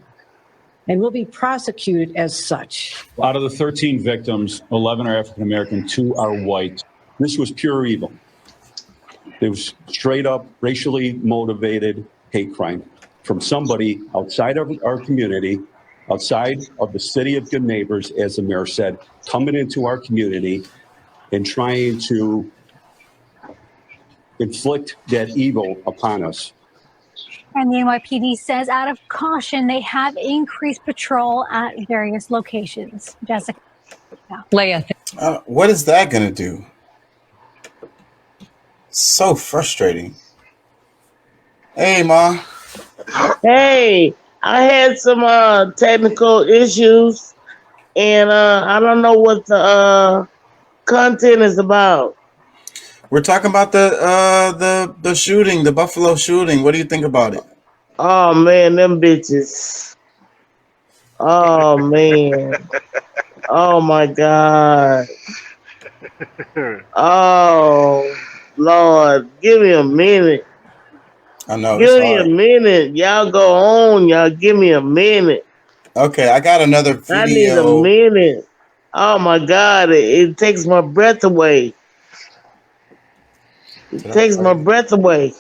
and will be prosecuted as such. Out of the 13 victims, 11 are African American, 2 are white. This was pure evil. It was straight up racially motivated hate crime from somebody outside of our community, outside of the city of good neighbors, as the mayor said, coming into our community and trying to inflict that evil upon us. And the NYPD says out of caution, they have increased patrol at various locations. Jessica. Leah. What is that going to do? So frustrating. Hey, Ma. Hey, I had some technical issues, and I don't know what the content is about. We're talking about the shooting, the Buffalo shooting. What do you think about it? Oh man, them bitches. Oh man. Oh my God. Oh Lord, give me a minute. I know. Give me a minute. Y'all go on. Y'all give me a minute. Okay, I got another video. I need a minute. Oh my God, it takes my breath away. It takes my breath away.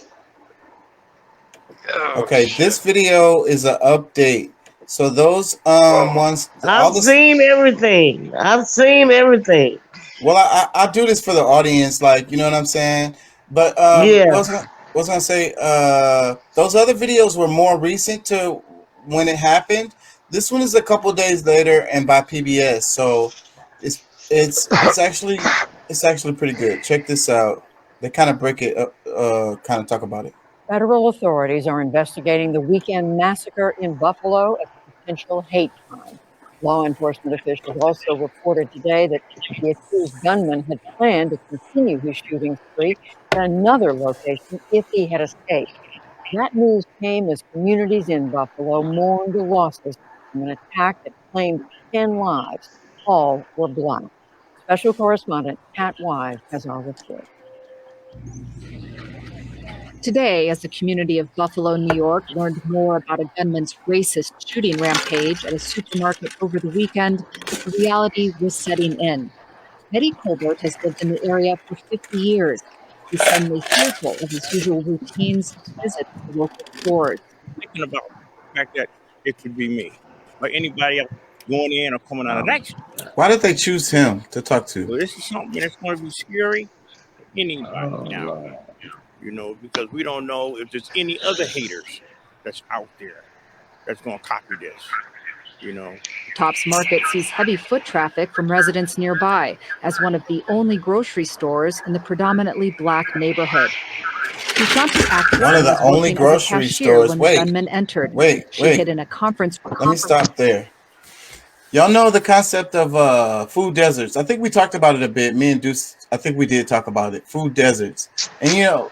Okay, this video is an update. So those ones. I've seen everything. I've seen everything. Well, I do this for the audience, like, you know what I'm saying? But yeah. I was gonna say those other videos were more recent to when it happened. This one is a couple days later and by PBS, so it's actually pretty good. Check this out. They kind of break it up, kind of talk about it. Federal authorities are investigating the weekend massacre in Buffalo as a potential hate crime. Law enforcement officials also reported today that the accused gunman had planned to continue his shooting spree at another location if he had escaped. That news came as communities in Buffalo mourned the losses from an attack that claimed 10 lives. All were black. Special correspondent Pat Wise has our report. Today, as the community of Buffalo, New York, learned more about a gunman's racist shooting rampage at a supermarket over the weekend, the reality was setting in. Eddie Colbert has lived in the area for 50 years. He's suddenly fearful of his usual routines to visit the local stores. Thinking about the fact that it could be me or anybody else going in or coming out of that. Why did they choose him to talk to? Well, this is something that's going to be scary for anybody down here, you know, because we don't know if there's any other haters that's out there that's going to copy this, you know. Tops Market sees heavy foot traffic from residents nearby as one of the only grocery stores in the predominantly black neighborhood. Ushanti Atkinson One of the was only working as a grocery cashier stores. when the Wait, gunman entered. wait, She wait. hid in a conference room. Let me stop there. Y'all know the concept of food deserts. I think we talked about it a bit. Me and Deuce, I think we did talk about it. Food deserts. And you know,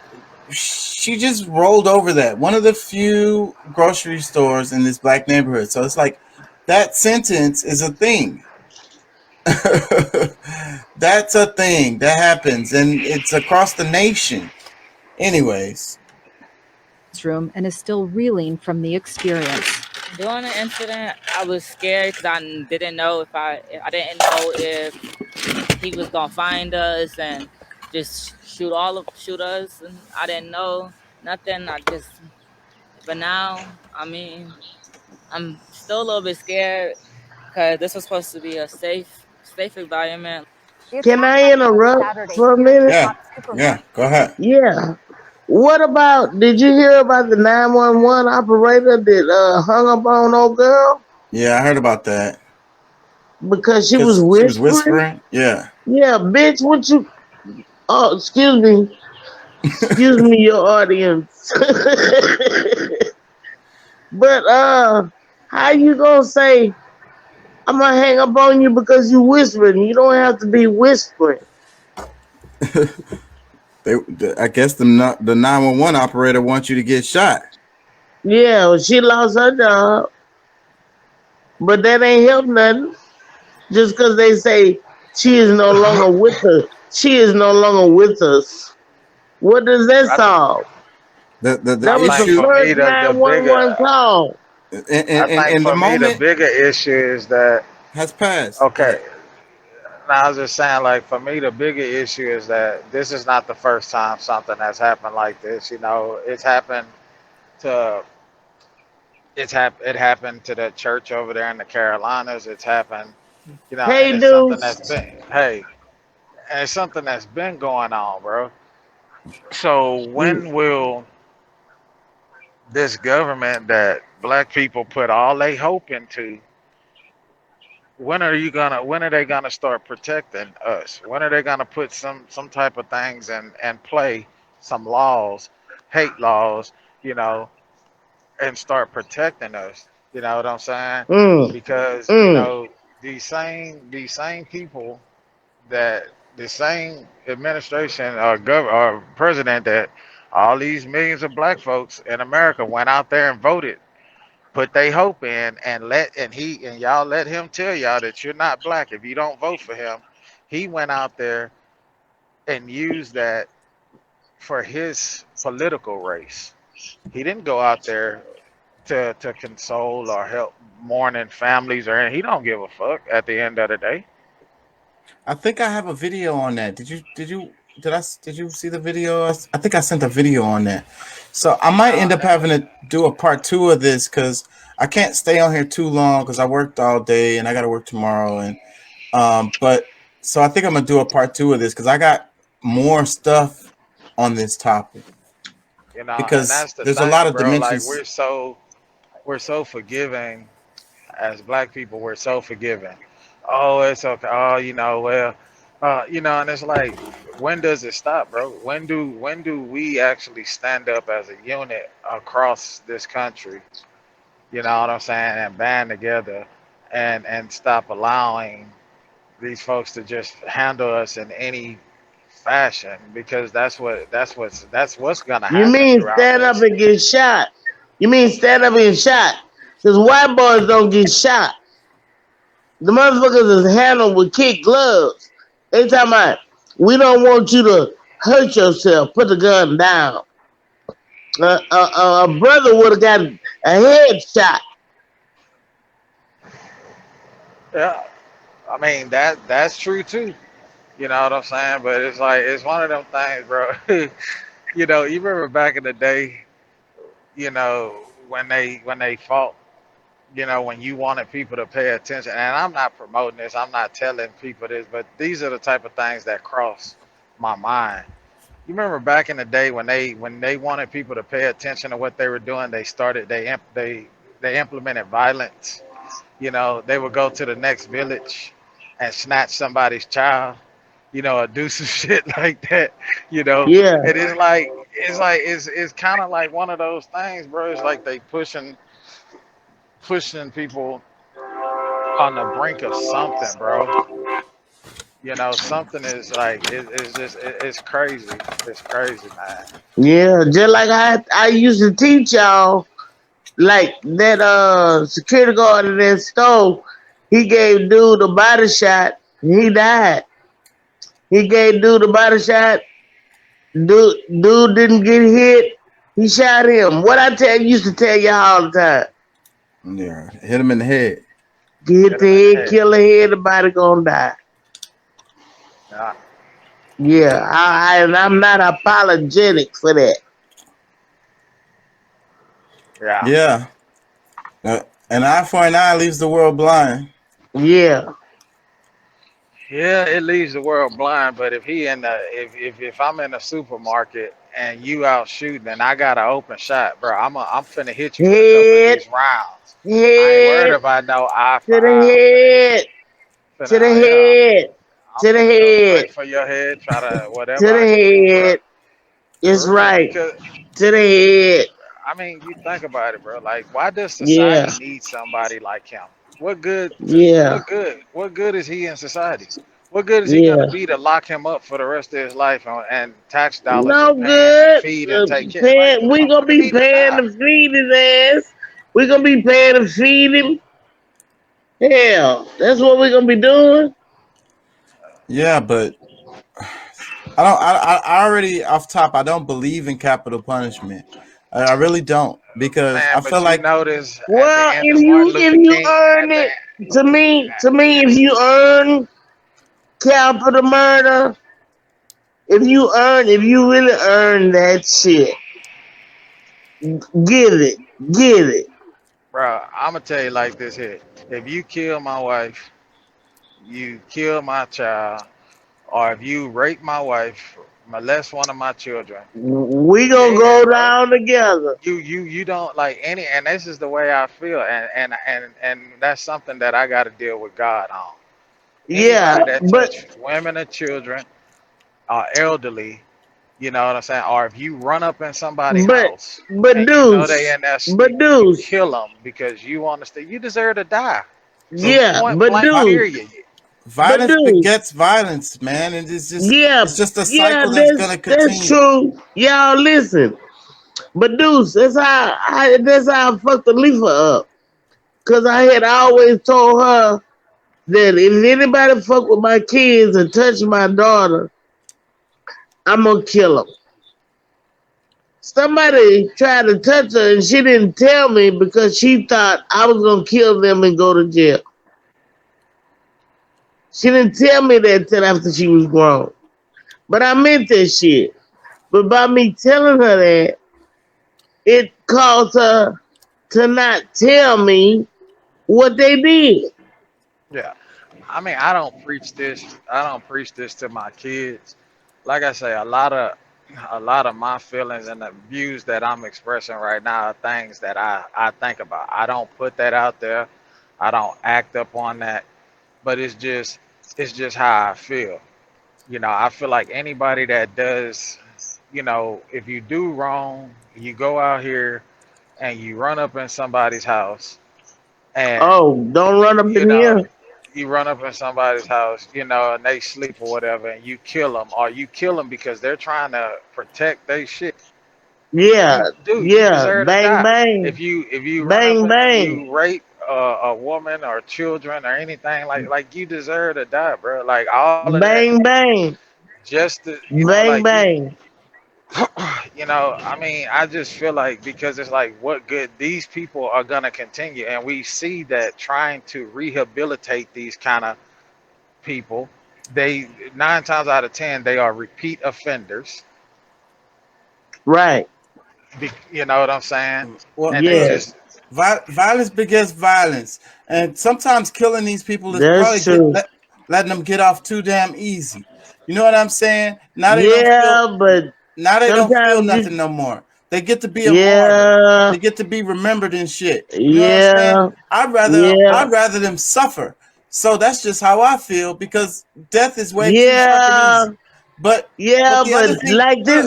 she just rolled over that. One of the few grocery stores in this black neighborhood. So it's like that sentence is a thing. That's a thing that happens, and it's across the nation. Anyways. Room and is still reeling from the experience. During the incident, I was scared because I didn't know I didn't know if he was gonna find us and just shoot us, and I didn't know nothing. But now, I mean, I'm still a little bit scared because this was supposed to be a safe environment. Can I interrupt for a minute? Yeah, go ahead. Yeah. What about, did you hear about the 911 operator that hung up on old girl? Yeah, I heard about that. Because she was whispering? She was whispering? Yeah. Yeah, bitch, what you, oh, excuse me. Excuse me, your audience. But, how you gonna say, I'm gonna hang up on you because you whispering? You don't have to be whispering. I guess the 911 operator wants you to get shot. Yeah, well, she lost her job. But that ain't help nothing. Just because they say she is no longer with us. She is no longer with us. What does that solve? The That was issue, the first 911 call. I think for me the bigger issue is that has passed. Okay. Now, I was just saying, like, for me, the bigger issue is that this is not the first time something has happened like this. You know, it happened to that church over there in the Carolinas. It's happened, you know, Hey, and it's dude. and it's something that's been going on, bro. So when will this government that black people put all their hope into, when are they gonna start protecting us? When are they gonna put some type of things and play some laws, hate laws, you know, and start protecting us? You know what I'm saying? Because you know these same people that the same administration or president that all these millions of black folks in America went out there and voted, put they hope in, and y'all let him tell y'all that you're not black if you don't vote for him. He went out there and used that for his political race. He didn't go out there to console or help mourning families or anything. He don't give a fuck at the end of the day. I think I have a video on that. Did you see the video? I think I sent a video on that. So I might end up having to do a part 2 of this because I can't stay on here too long because I worked all day and I got to work tomorrow. And but so I think I'm gonna do a part 2 of this because I got more stuff on this topic. You know, because and that's the there's thing, a lot of bro. dimensions. Like we're so forgiving as black people. We're so forgiving. Oh, it's okay. Oh, you know, well, you know, and it's like, when does it stop, bro? When do we actually stand up as a unit across this country? You know what I'm saying? And band together and stop allowing these folks to just handle us in any fashion, because that's what's gonna You happen mean throughout stand up this. and get shot? You mean stand up and get shot? Because white boys don't get shot. The motherfuckers is handled with kid gloves. They talking about, we don't want you to hurt yourself. Put the gun down. A brother would have got a headshot. Yeah, I mean that's true too. You know what I'm saying? But it's like, it's one of them things, bro. You know, you remember back in the day, you know, when they fought you know, when you wanted people to pay attention, and I'm not promoting this, I'm not telling people this, but these are the type of things that cross my mind. You remember back in the day when they wanted people to pay attention to what they were doing, they implemented violence. You know, they would go to the next village and snatch somebody's child, you know, or do some shit like that, you know. Yeah. And it's kind of like one of those things, bro. It's like they pushing people on the brink of something, bro. You know, something is like it's crazy. It's crazy, man. Yeah, just like I used to teach y'all, like that security guard in that store, he gave dude a body shot, and he died. He gave dude a body shot, dude didn't get hit, he shot him. What I used to tell y'all all the time. Yeah, hit him in the head. Get the head, kill the head, the body gonna die. Yeah. Yeah, and I'm not apologetic for that. Yeah. Yeah. An eye for an eye leaves the world blind. Yeah. Yeah, it leaves the world blind. But if if I'm in a supermarket and you out shooting and I got an open shot, bro, I'm finna hit you with a couple of these rounds. I ain't worried about no eye for To the eye. head. To the head. To the head. Straight for your head, try to whatever To the I can do, bro. head. It's For real, right. because To the head. I mean, you think about it, bro. Like, why does Yeah. society need somebody like him? What good? Yeah. What good is he in society? What good is he Yeah. gonna be to lock him up for the rest of his life and tax dollars No are paying good. feed and take care? Like, We gonna be paying to feed his ass. We gonna be paying to feed him. Hell, that's what we gonna be doing. Yeah, but I already off top. I don't believe in capital punishment. I really don't, because man, I but feel you like notice at Well, the end if of Martin you Luther King, earn it, to me, if you earn capital murder, if you really earn that shit, get it. bro, I'm gonna tell you like this here: if you kill my wife, you kill my child, or if you rape my wife, molest one of my children, We gonna go down together. you don't like any, and this is the way I feel, and that's something that I got to deal with God on. Yeah, Anybody that but touch women or children or elderly, you know what I'm saying, or if you run up in somebody's house and you know they in there sleeping, you kill them because you understand you deserve to die. So yeah, point but blank, period. violence begets violence, man, and it's just a cycle that's gonna continue. that's true. Y'all listen, but Deuce, that's how I fucked Alifa up, cause I had always told her that if anybody fuck with my kids and touch my daughter, I'm gonna kill them. Somebody tried to touch her and she didn't tell me because she thought I was gonna kill them and go to jail. She didn't tell me that till after she was grown. But I meant that shit. But by me telling her that, it caused her to not tell me what they did. Yeah. I mean, I don't preach this. I don't preach this to my kids. Like I say, a lot of my feelings and the views that I'm expressing right now are things that I think about. I don't put that out there. I don't act up on that. But it's just how I feel. You know, I feel like anybody that does, you know, if you do wrong, you go out here and you run up in somebody's house and Oh, don't run up you in know here. you run up in somebody's house, you know, and they sleep or whatever, and you kill them, or you kill them because they're trying to protect their shit. Yeah, You yeah, deserve to bang, die. bang. If you run Bang, up and bang. you rape a woman or children or anything like you deserve to die, bro. Like all of that, Bang, bang. just to Bang, bang. I mean, I just feel like because it's like what good these people are gonna continue, and we see that trying to rehabilitate these kind of people, they 9 times out of 10 they are repeat offenders. Right. You know what I'm saying? Well, And they Yeah. just Violence begets violence, and sometimes killing these people is That's true. letting them get off too damn easy. You know what I'm saying? Now they Yeah, but don't feel sometimes nothing no more. They get to be a martyr. yeah, They get to be remembered and shit. You know what I'm saying? yeah, I'd rather them suffer. So that's just how I feel, because death is way too yeah, fucking easy. But yeah, the other but thing, like this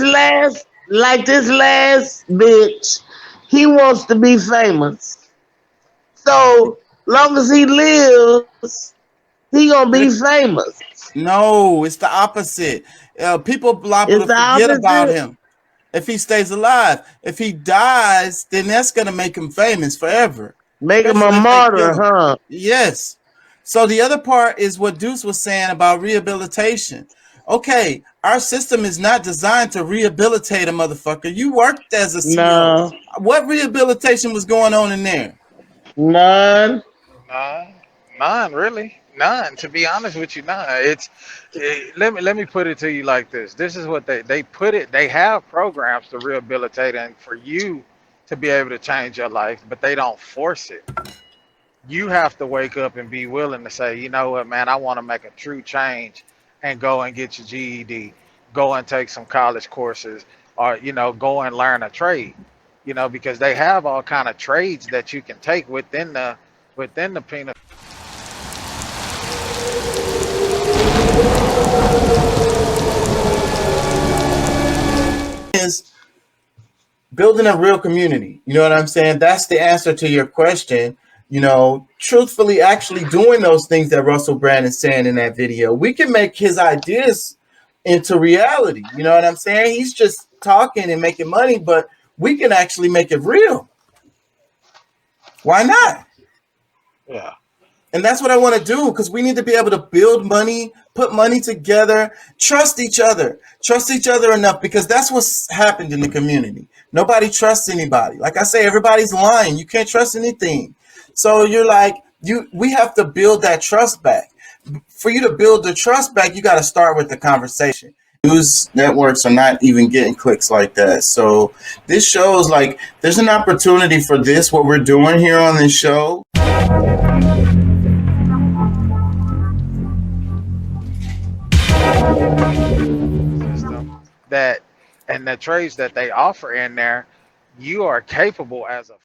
last bitch, he wants to be famous. So long as he lives, he gonna be famous. no, it's the opposite. People liable It's to the forget about opposite. him if he stays alive. If he dies, then that's gonna make him famous forever. Make him a Especially if they kill martyr, him. huh? Yes. So the other part is what Deuce was saying about rehabilitation. Okay, our system is not designed to rehabilitate a motherfucker. You worked as a CEO. No, What rehabilitation was going on in there? none. None really, none. To be honest with you, none. Let me put it to you like this. This is what they put it. They have programs to rehabilitate and for you to be able to change your life, but they don't force it. You have to wake up and be willing to say, you know what, man, I want to make a true change, and go and get your GED, go and take some college courses, or go and learn a trade. Because they have all kind of trades that you can take within the penal. Is building a real community. You know what I'm saying? That's the answer to your question. Truthfully, actually doing those things that Russell Brand is saying in that video, we can make his ideas into reality. You know what I'm saying? He's just talking and making money, but we can actually make it real. Why not? Yeah. And that's what I want to do, because we need to be able to build money, put money together, trust each other enough, because that's what's happened in the community. Nobody trusts anybody. Like I say, everybody's lying. You can't trust anything. So you're like, we have to build that trust back. For you to build the trust back, you got to start with the conversation. News networks are not even getting clicks like that. So this shows like there's an opportunity for this, what we're doing here on this show. System that and the trades that they offer in there, you are capable as a